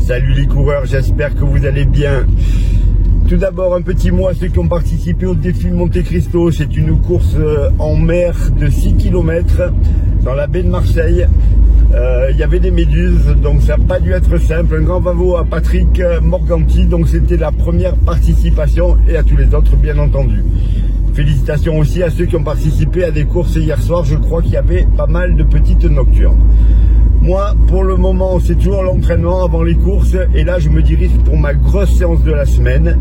Salut les coureurs, j'espère que vous allez bien. Tout d'abord, un petit mot à ceux qui ont participé au défi Monte Cristo. C'est une course en mer de 6 km dans la baie de Marseille. Il y avait des méduses, donc ça n'a pas dû être simple. Un grand bravo à Patrick Morganti, donc c'était la première participation, et à tous les autres bien entendu. Félicitations aussi à ceux qui ont participé à des courses hier soir. Je crois qu'il y avait pas mal de petites nocturnes. Moi, pour le moment, c'est toujours l'entraînement avant les courses. Et là, je me dirige pour ma grosse séance de la semaine.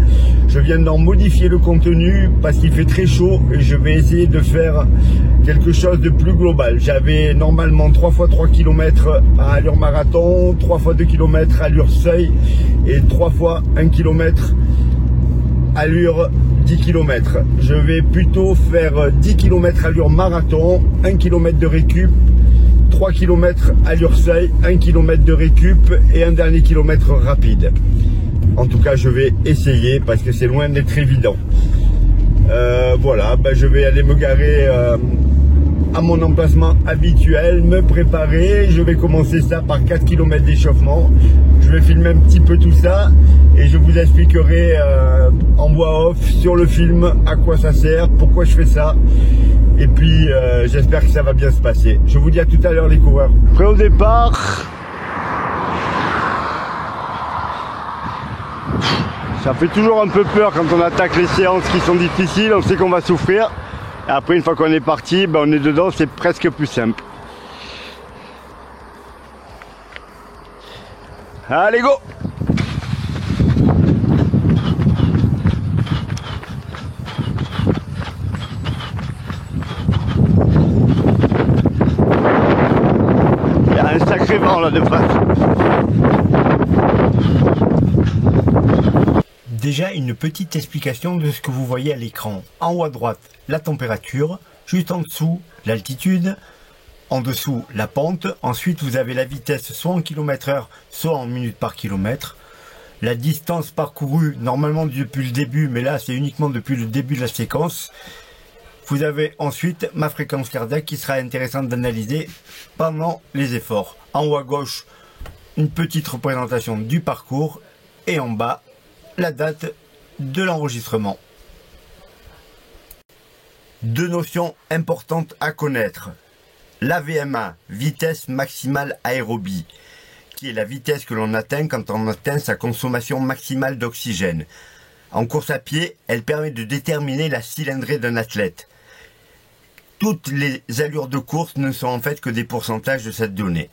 Je viens d'en modifier le contenu parce qu'il fait très chaud. Et je vais essayer de faire quelque chose de plus global. J'avais normalement 3 fois 3 km à allure marathon, 3 fois 2 km à allure seuil et 3 fois 1 km allure 10 km. Je vais plutôt faire 10 km allure marathon, 1 km de récup, 3 km allure seuil, 1 km de récup et un dernier kilomètre rapide. En tout cas, je vais essayer parce que c'est loin d'être évident. Voilà, je vais aller me garer à mon emplacement habituel, me préparer. Je vais commencer ça par 4 km d'échauffement. Je vais filmer un petit peu tout ça et je vous expliquerai en voix off sur le film à quoi ça sert, pourquoi je fais ça. Et puis j'espère que ça va bien se passer. Je vous dis à tout à l'heure les coureurs. Prêt au départ. Ça fait toujours un peu peur quand on attaque les séances qui sont difficiles. On sait qu'on va souffrir. Et après une fois qu'on est parti, on est dedans, c'est presque plus simple. Allez go! Il y a un sacré vent là de face. Déjà une petite explication de ce que vous voyez à l'écran. En haut à droite, la température, juste en dessous, l'altitude, en dessous, la pente. Ensuite, vous avez la vitesse soit en km/h, soit en minutes par kilomètre. La distance parcourue, normalement depuis le début, mais là c'est uniquement depuis le début de la séquence. Vous avez ensuite ma fréquence cardiaque qui sera intéressante d'analyser pendant les efforts. En haut à gauche, une petite représentation du parcours et en bas, la date de l'enregistrement. Deux notions importantes à connaître. La VMA, vitesse maximale aérobie, qui est la vitesse que l'on atteint quand on atteint sa consommation maximale d'oxygène. En course à pied, elle permet de déterminer la cylindrée d'un athlète. Toutes les allures de course ne sont en fait que des pourcentages de cette donnée.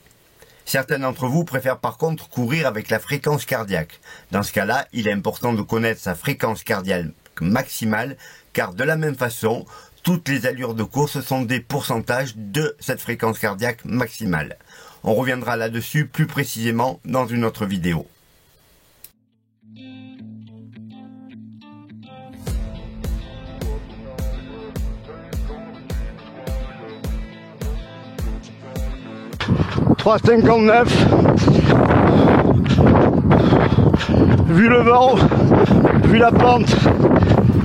Certains d'entre vous préfèrent par contre courir avec la fréquence cardiaque. Dans ce cas-là, il est important de connaître sa fréquence cardiaque maximale, car de la même façon, toutes les allures de course sont des pourcentages de cette fréquence cardiaque maximale. On reviendra là-dessus plus précisément dans une autre vidéo. « 3,59 » vu le vent, vu la pente,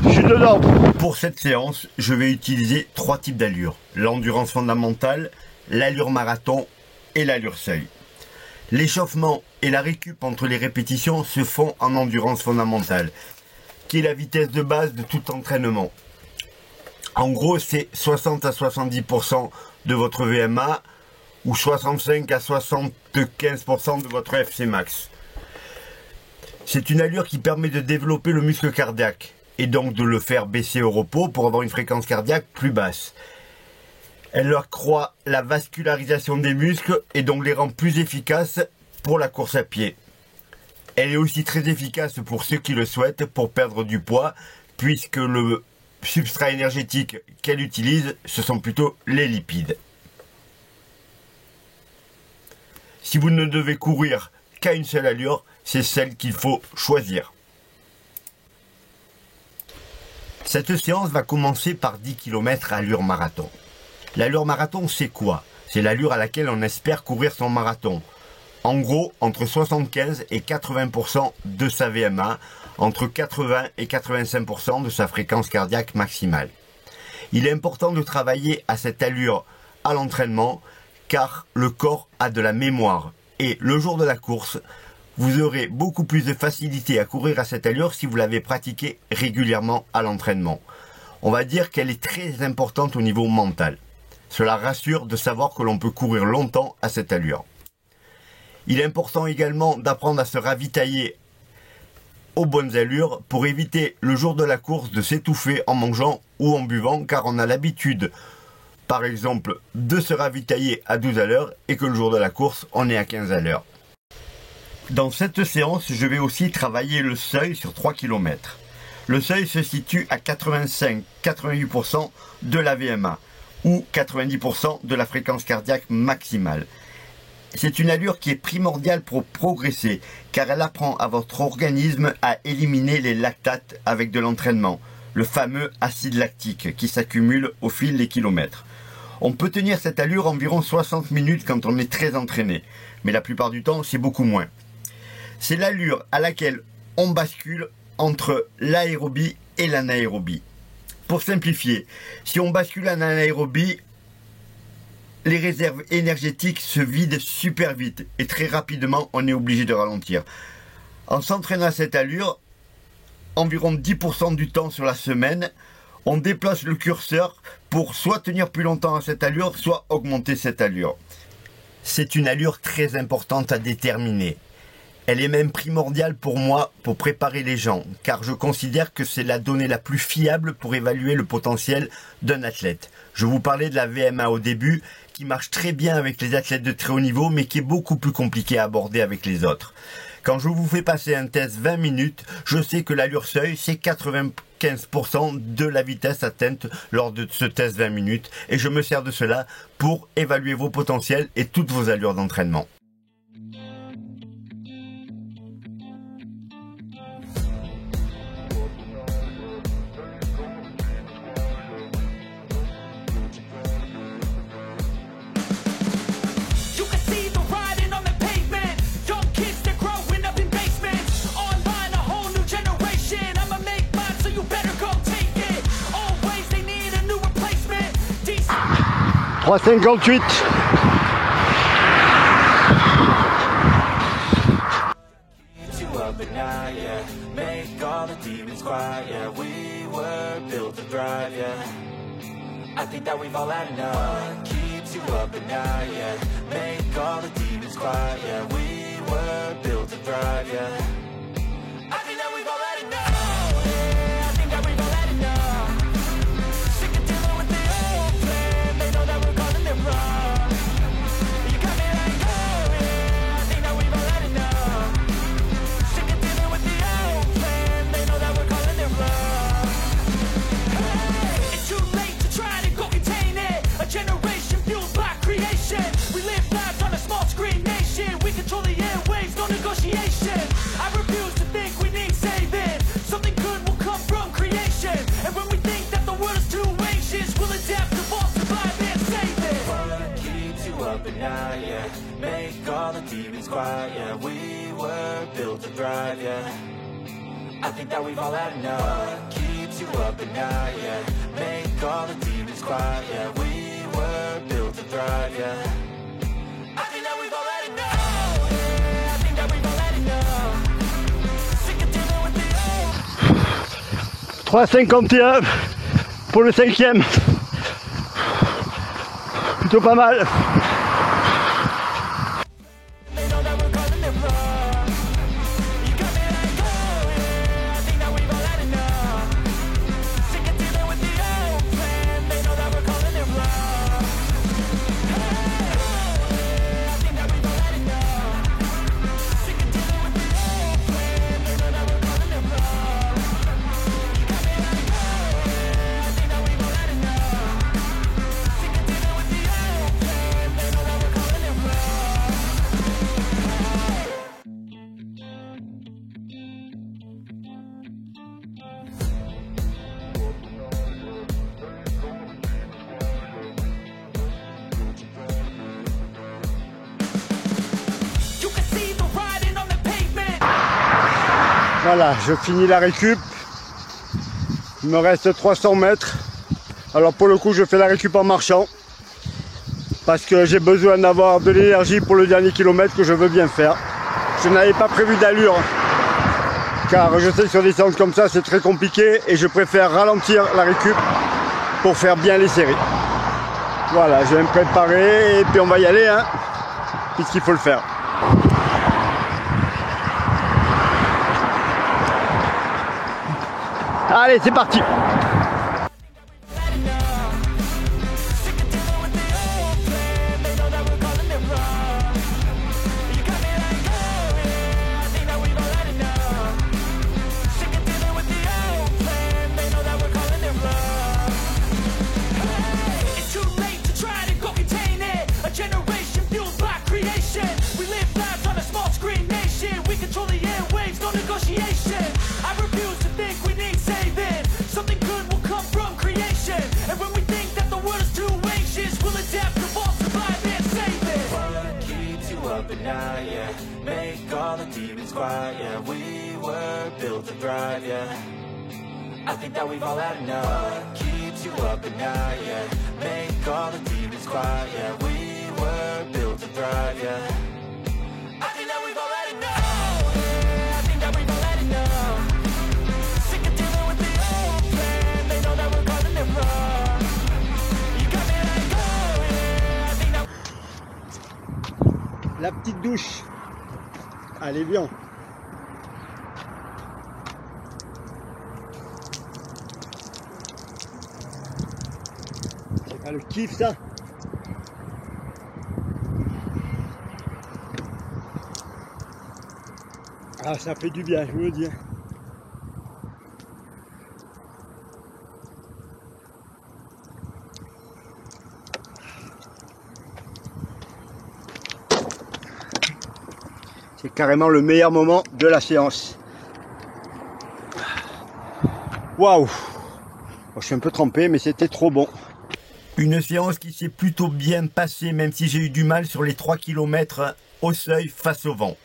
je suis dedans. Pour cette séance, je vais utiliser 3 types d'allures. L'endurance fondamentale, l'allure marathon et l'allure seuil. L'échauffement et la récup entre les répétitions se font en endurance fondamentale, qui est la vitesse de base de tout entraînement. En gros, c'est 60 à 70% de votre VMA ou 65 à 75% de votre FC max. C'est une allure qui permet de développer le muscle cardiaque et donc de le faire baisser au repos pour avoir une fréquence cardiaque plus basse. Elle accroît la vascularisation des muscles et donc les rend plus efficaces pour la course à pied. Elle est aussi très efficace pour ceux qui le souhaitent pour perdre du poids, puisque le substrat énergétique qu'elle utilise, ce sont plutôt les lipides. Si vous ne devez courir qu'à une seule allure, c'est celle qu'il faut choisir. Cette séance va commencer par 10 km allure marathon. L'allure marathon, c'est quoi? C'est l'allure à laquelle on espère courir son marathon. En gros, entre 75 et 80% de sa VMA, entre 80 et 85% de sa fréquence cardiaque maximale. Il est important de travailler à cette allure à l'entraînement, car le corps a de la mémoire. Et le jour de la course, Vous aurez beaucoup plus de facilité à courir à cette allure si vous l'avez pratiquée régulièrement à l'entraînement. On va dire qu'elle est très importante au niveau mental. Cela rassure de savoir que l'on peut courir longtemps à cette allure. Il est important également d'apprendre à se ravitailler aux bonnes allures pour éviter le jour de la course de s'étouffer en mangeant ou en buvant, car on a l'habitude, par exemple, de se ravitailler à 12 à l'heure et que le jour de la course, on est à 15 à l'heure. Dans cette séance, je vais aussi travailler le seuil sur 3 km. Le seuil se situe à 85-88% de la VMA ou 90% de la fréquence cardiaque maximale. C'est une allure qui est primordiale pour progresser car elle apprend à votre organisme à éliminer les lactates avec de l'entraînement, le fameux acide lactique qui s'accumule au fil des kilomètres. On peut tenir cette allure environ 60 minutes quand on est très entraîné, mais la plupart du temps c'est beaucoup moins. C'est l'allure à laquelle on bascule entre l'aérobie et l'anaérobie. Pour simplifier, si on bascule en anaérobie, les réserves énergétiques se vident super vite et très rapidement on est obligé de ralentir. En s'entraînant à cette allure, environ 10% du temps sur la semaine, on déplace le curseur pour soit tenir plus longtemps à cette allure, soit augmenter cette allure. C'est une allure très importante à déterminer. Elle est même primordiale pour moi pour préparer les gens, car je considère que c'est la donnée la plus fiable pour évaluer le potentiel d'un athlète. Je vous parlais de la VMA au début, qui marche très bien avec les athlètes de très haut niveau, mais qui est beaucoup plus compliqué à aborder avec les autres. Quand je vous fais passer un test 20 minutes, je sais que l'allure seuil, c'est 95% de la vitesse atteinte lors de ce test 20 minutes, et je me sers de cela pour évaluer vos potentiels et toutes vos allures d'entraînement. « 3,58 » I think that we've all had enough. Keeps you up at night, yeah. Make all the demons quiet, yeah. We were built to thrive, yeah. I think that we've all had enough. Yeah, I think that we've all had enough. Sick of dealing with the old plan. They know that we're calling it wrong. You got me like, oh yeah. I think that we've all had enough. Sick of dealing with the old plan. They know that we're calling it wrong. Hey, it's too late to try to go contain it. A generation fueled by creation. We live lives on a small screen nation. We control the airwaves, no negotiation. I refuse to think we need saving. Something good will come from creation. And when we think that the world is too anxious, we'll adapt, evolve, survive and save it. What keeps you up at night, yeah. Make all the demons quiet, yeah. We were built to thrive, yeah. I think that we've all had enough. Keeps you up at night, yeah. Make all the demons quiet, yeah. We were built to thrive, yeah. I think that we've all had enough. Yeah, I think that we've all had enough. Sick of dealing with the old. 3,51 pour le 5e. Plutôt pas mal. They know that we're calling it wrong. You got me like, oh yeah. I think that we've all had enough. Sick of dealing with the old plan. They know that we're calling it wrong. Hey, oh yeah. I think that we've all had enough. Sick of dealing with the old plan. They know that we're calling it wrong. You got me like, oh yeah. I think that we've all had enough. Sick of dealing with the old plan. They know that we're calling it wrong. You can see the writing on the pavement. Voilà, je finis la récup. Il me reste 300 mètres. Alors pour le coup, je fais la récup en marchant. Parce que j'ai besoin d'avoir de l'énergie pour le dernier kilomètre que je veux bien faire. Je n'avais pas prévu d'allure, car je sais que sur des séances comme ça, c'est très compliqué et je préfère ralentir la récup pour faire bien les séries. Voilà, je vais me préparer et puis on va y aller, hein, puisqu'il faut le faire. Allez, c'est parti! Make all the demons quiet, yeah. We were built to thrive, yeah. I think that we've all had enough. What keeps you up at night, yeah. Make all the demons quiet, yeah. We were built to thrive, yeah. I think that we've all had enough. I think that we've all had enough. Sick of dealing with the old plan. They know that we're calling it wrong. You got me like, oh yeah. I think that. La petite douche. Allez, viens. C'est pas le kiff, ça? Ah, ça fait du bien, je vous le dis. C'est carrément le meilleur moment de la séance. Waouh! Je suis un peu trempé, mais c'était trop bon. Une séance qui s'est plutôt bien passée, même si j'ai eu du mal sur les 3 km au seuil face au vent.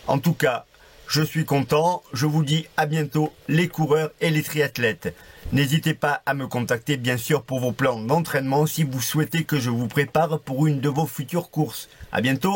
En tout cas, je suis content. Je vous dis à bientôt les coureurs et les triathlètes. N'hésitez pas à me contacter bien sûr pour vos plans d'entraînement si vous souhaitez que je vous prépare pour une de vos futures courses. À bientôt!